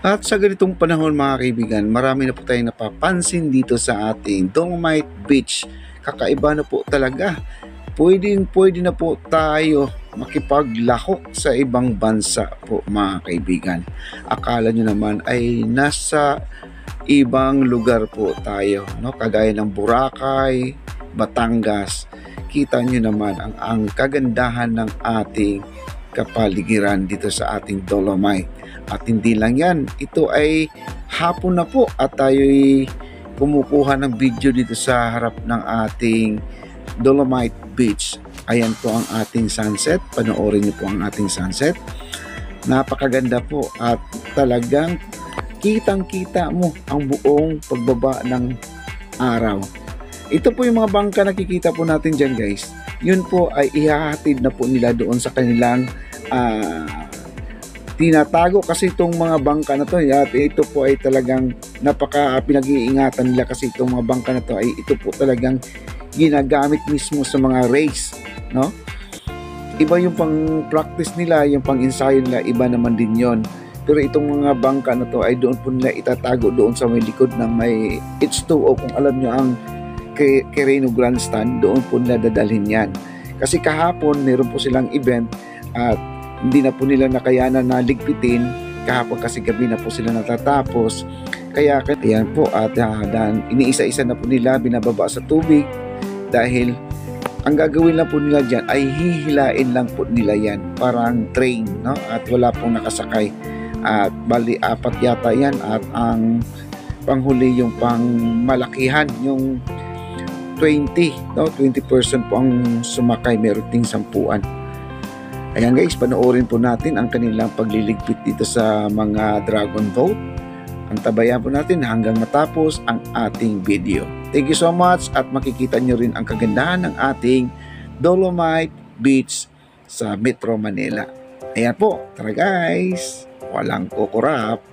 At sa ganitong panahon mga kaibigan, marami na po tayong napapansin dito sa ating Dolomite Beach. Kakaiba na po talaga. Pwede na po tayo makipaglahok sa ibang bansa po mga kaibigan. Akala nyo naman ay nasa ibang lugar po tayo, no? Kagaya ng Boracay, Batangas. Kita nyo naman ang kagandahan ng ating kapaligiran dito sa ating Dolomite. At hindi lang yan, ito ay hapon na po at tayo'y kumukuha ng video dito sa harap ng ating Dolomite Beach. Ayan po ang ating sunset. Panoorin niyo po ang ating sunset. Napakaganda po at talagang kitang-kita mo ang buong pagbaba ng araw. Ito po yung mga bangka nakikita po natin dyan guys. Yun po ay ihahatid na po nila doon sa kanilang tinatago kasi itong mga bangka na to. At ito po ay talagang pinag-iingatan nila kasi itong mga bangka na to ay ito po talagang ginagamit mismo sa mga race, no? Iba yung pang practice nila, yung pang ensayo nila, iba naman din yon. Pero itong mga bangka na to ay doon po nila itatago doon sa may likod ng may H2O. Kung alam nyo ang Quirino Grandstand, doon po nila dadalhin yan. Kasi kahapon meron po silang event at hindi na po nila nakayanan na ligpitin kahapon kasi gabi na po sila natatapos. Kaya ayan po at iniisa-isa na po nila binababa sa tubig dahil ang gagawin lang po nila dyan ay hihilain lang po nila yan, parang train, no? At wala pong nakasakay. At bali 4 yata yan at ang panghuli yung pang malakihan, yung 20, no? 20% po ang sumakay, meron ting 10. Ayan guys, panoorin po natin ang kanilang pagliligpit dito sa mga dragon boat. Antabayan po natin hanggang matapos ang ating video. Thank you so much at makikita nyo rin ang kagandahan ng ating Dolomite Beach sa Metro Manila. Ayan po, tara guys, walang kukurap.